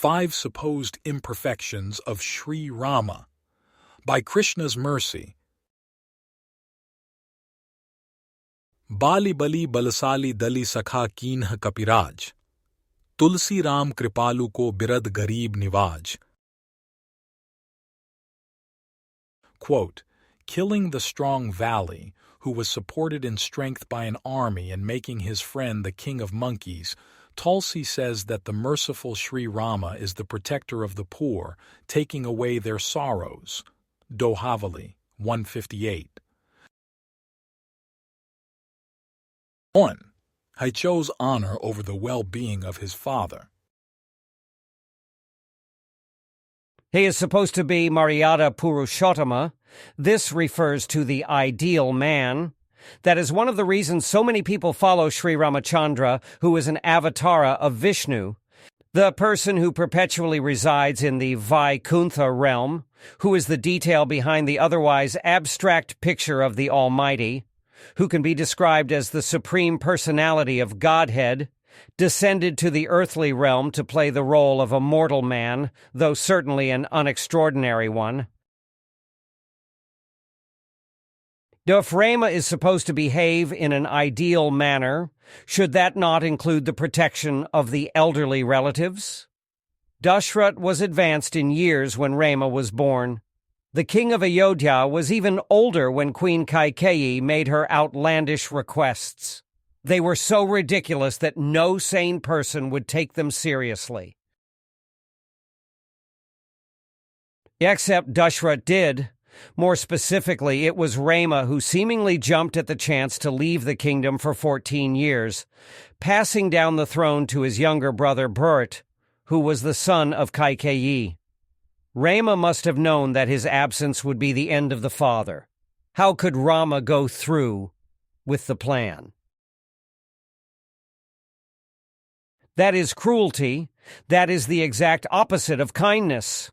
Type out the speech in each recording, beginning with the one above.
5 Supposed Imperfections of Shri Rama. By Krishna's mercy. Bali bali balasali dali sakha kinha kapiraj. Tulsi Ram kripalu ko birad garib nivaj. Quote, killing the strong Vali, who was supported in strength by an army and making his friend the king of monkeys, Tulsi says that the merciful Shri Rama is the protector of the poor, taking away their sorrows. Dohavali 158. 1. He chose honor over the well-being of his father. He is supposed to be Maryada Purushottama. This refers to the ideal man. That is one of the reasons so many people follow Sri Ramachandra, who is an avatara of Vishnu, the person who perpetually resides in the Vaikuntha realm, who is the detail behind the otherwise abstract picture of the Almighty, who can be described as the supreme personality of Godhead, descended to the earthly realm to play the role of a mortal man, though certainly an unextraordinary one. If Rama is supposed to behave in an ideal manner, should that not include the protection of the elderly relatives? Dashrath was advanced in years when Rama was born. The king of Ayodhya was even older when Queen Kaikeyi made her outlandish requests. They were so ridiculous that no sane person would take them seriously. Except Dashrath did. More specifically, it was Rama who seemingly jumped at the chance to leave the kingdom for 14 years, passing down the throne to his younger brother Bharat, who was the son of Kaikeyi. Rama must have known that his absence would be the end of the father. How could Rama go through with the plan? That is cruelty. That is the exact opposite of kindness.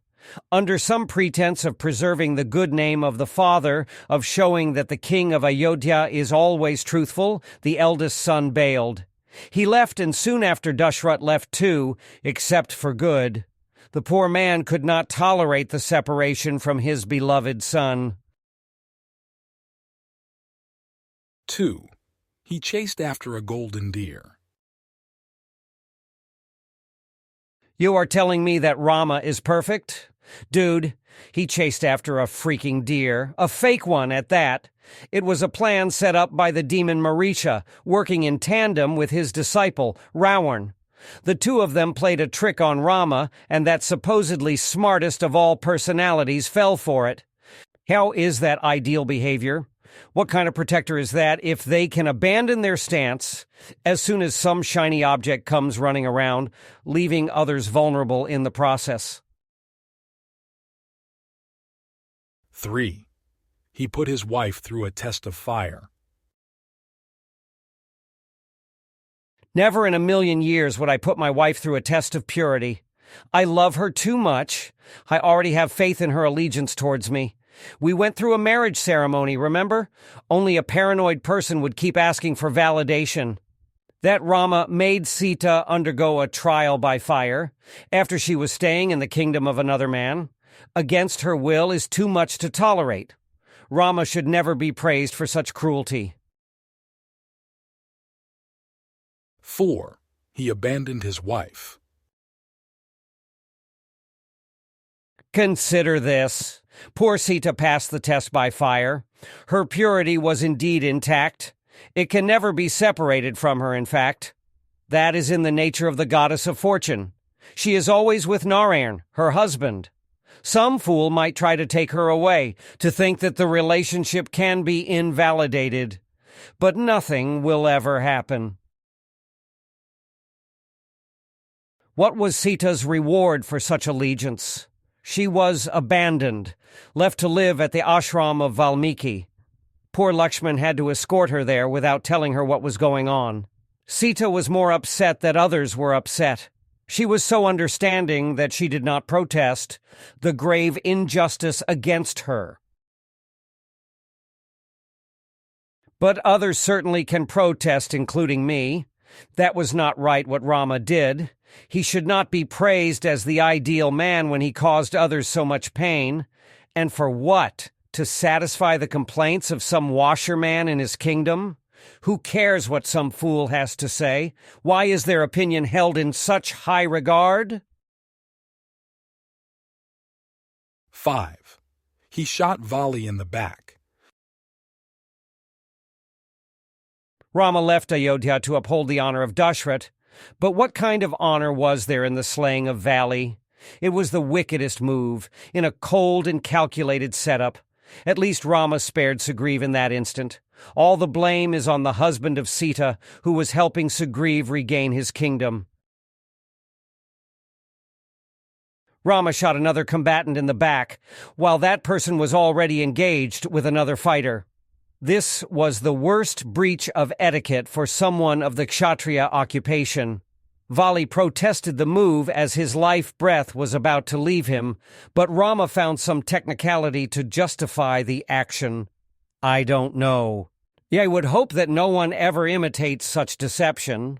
Under some pretense of preserving the good name of the father, of showing that the king of Ayodhya is always truthful, the eldest son bailed. He left, and soon after Dashrath left too, except for good. The poor man could not tolerate the separation from his beloved son. 2. He chased after a golden deer. You are telling me that Rama is perfect? Dude, he chased after a freaking deer, a fake one at that. It was a plan set up by the demon Marisha, working in tandem with his disciple, Ravan. The two of them played a trick on Rama, and that supposedly smartest of all personalities fell for it. How is that ideal behavior? What kind of protector is that if they can abandon their stance as soon as some shiny object comes running around, leaving others vulnerable in the process? 3. He put his wife through a test of fire. Never in a million years would I put my wife through a test of purity. I love her too much. I already have faith in her allegiance towards me. We went through a marriage ceremony, remember? Only a paranoid person would keep asking for validation. That Rama made Sita undergo a trial by fire after she was staying in the kingdom of another man. Against her will is too much to tolerate. Rama should never be praised for such cruelty. 4. He abandoned his wife. Consider this. Poor Sita passed the test by fire. Her purity was indeed intact. It can never be separated from her, in fact. That is in the nature of the goddess of fortune. She is always with Narayan, her husband. Some fool might try to take her away, to think that the relationship can be invalidated. But nothing will ever happen. What was Sita's reward for such allegiance? She was abandoned, left to live at the ashram of Valmiki. Poor Lakshman had to escort her there without telling her what was going on. Sita was more upset that others were upset. She was so understanding that she did not protest the grave injustice against her. But others certainly can protest, including me. That was not right what Rama did. He should not be praised as the ideal man when he caused others so much pain. And for what? To satisfy the complaints of some washerman in his kingdom? Who cares what some fool has to say? Why is their opinion held in such high regard? 5. He shot Vali in the back. Rama left Ayodhya to uphold the honor of Dashrath. But what kind of honor was there in the slaying of Vali? It was the wickedest move, in a cold and calculated setup. At least Rama spared Sugriv in that instant. All the blame is on the husband of Sita, who was helping Sugriv regain his kingdom. Rama shot another combatant in the back, while that person was already engaged with another fighter. This was the worst breach of etiquette for someone of the Kshatriya occupation. Vali protested the move as his life breath was about to leave him, but Rama found some technicality to justify the action. I don't know. I would hope that no one ever imitates such deception.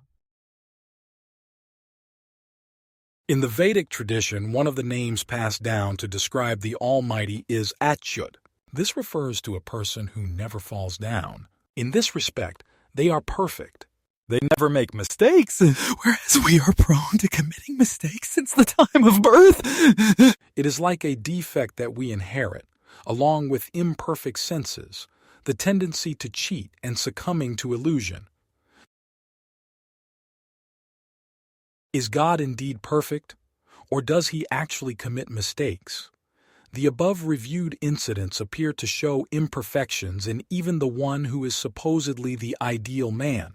In the Vedic tradition, one of the names passed down to describe the Almighty is Achyut. This refers to a person who never falls down. In this respect, they are perfect. They never make mistakes, whereas we are prone to committing mistakes since the time of birth. It is like a defect that we inherit, along with imperfect senses, the tendency to cheat and succumbing to illusion. Is God indeed perfect, or does he actually commit mistakes? The above-reviewed incidents appear to show imperfections in even the one who is supposedly the ideal man.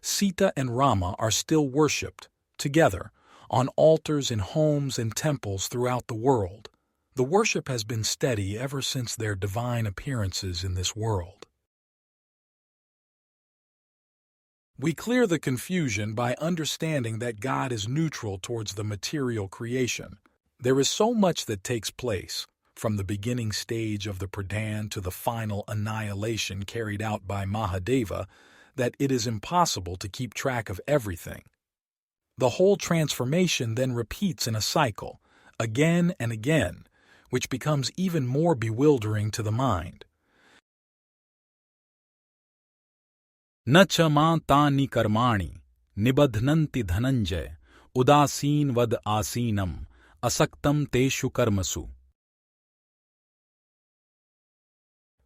Sita and Rama are still worshipped, together, on altars in homes and temples throughout the world. The worship has been steady ever since their divine appearances in this world. We clear the confusion by understanding that God is neutral towards the material creation. There is so much that takes place, from the beginning stage of the Pradhan to the final annihilation carried out by Mahadeva, that it is impossible to keep track of everything. The whole transformation then repeats in a cycle, again and again, which becomes even more bewildering to the mind. न च मां तानि कर्माणि निबध्नन्ति धनंजय उदासीन वद आसीनम asaktam teshu karmasu.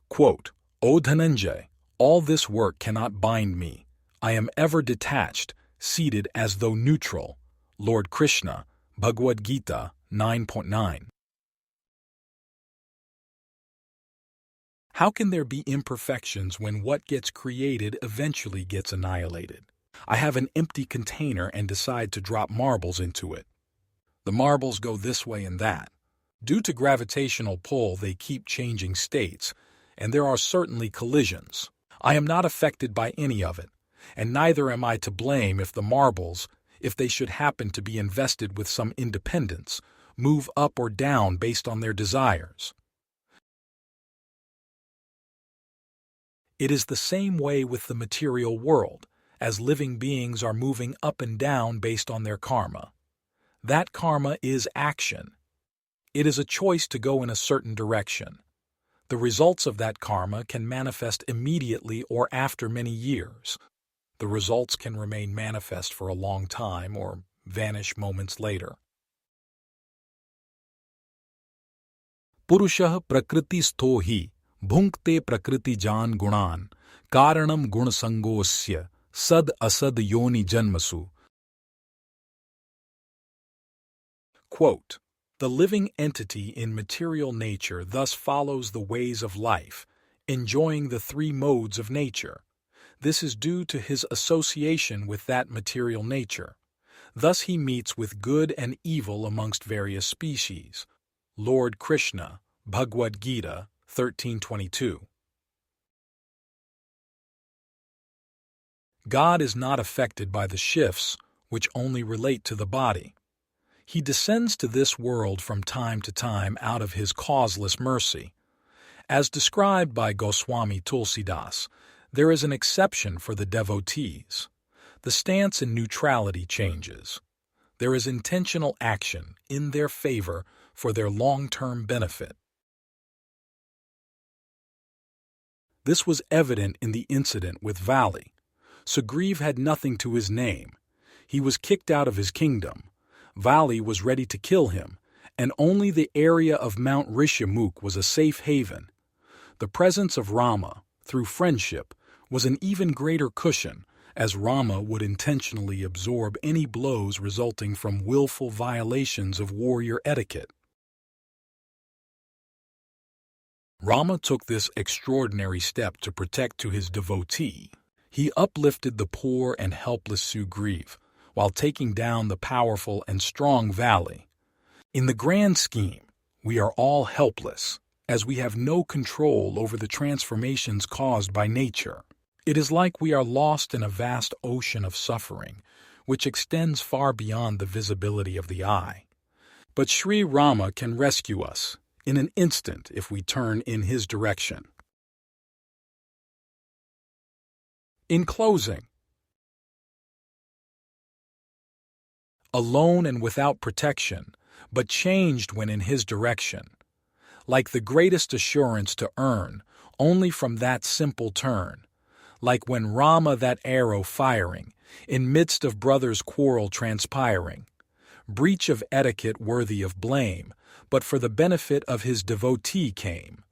Quote, O Dhananjay, all this work cannot bind me. I am ever detached, seated as though neutral. Lord Krishna, Bhagavad-gita 9.9. How can there be imperfections when what gets created eventually gets annihilated? I have an empty container and decide to drop marbles into it. The marbles go this way and that. Due to gravitational pull, they keep changing states, and there are certainly collisions. I am not affected by any of it, and neither am I to blame if the marbles, if they should happen to be invested with some independence, move up or down based on their desires. It is the same way with the material world, as living beings are moving up and down based on their karma. That karma is action. It is a choice to go in a certain direction. The results of that karma can manifest immediately or after many years. The results can remain manifest for a long time or vanish moments later. Purushah prakriti-stho hi bhunkte prakriti-jan gunan karanam gunasangosya sad asad yoni janmasu. Quote, the living entity in material nature thus follows the ways of life, enjoying the three modes of nature. This is due to his association with that material nature. Thus he meets with good and evil amongst various species. Lord Krishna, Bhagavad-gita 13:22. God is not affected by the shifts, which only relate to the body. He descends to this world from time to time out of his causeless mercy. As described by Goswami Tulsi, there is an exception for the devotees. The stance in neutrality changes. There is intentional action in their favor for their long-term benefit. This was evident in the incident with Vali. Sugriv had nothing to his name. He was kicked out of his kingdom. Vali was ready to kill him, and only the area of Mount Rishyamukh was a safe haven. The presence of Rama, through friendship, was an even greater cushion, as Rama would intentionally absorb any blows resulting from willful violations of warrior etiquette. Rama took this extraordinary step to protect to his devotee. He uplifted the poor and helpless Sugriv, while taking down the powerful and strong Vali. In the grand scheme, we are all helpless, as we have no control over the transformations caused by nature. It is like we are lost in a vast ocean of suffering, which extends far beyond the visibility of the eye. But Shri Rama can rescue us in an instant if we turn in his direction. In closing, alone and without protection, but changed when in his direction, like the greatest assurance to earn only from that simple turn, like when Rama that arrow firing, in midst of brothers' quarrel transpiring, breach of etiquette worthy of blame, but for the benefit of his devotee came,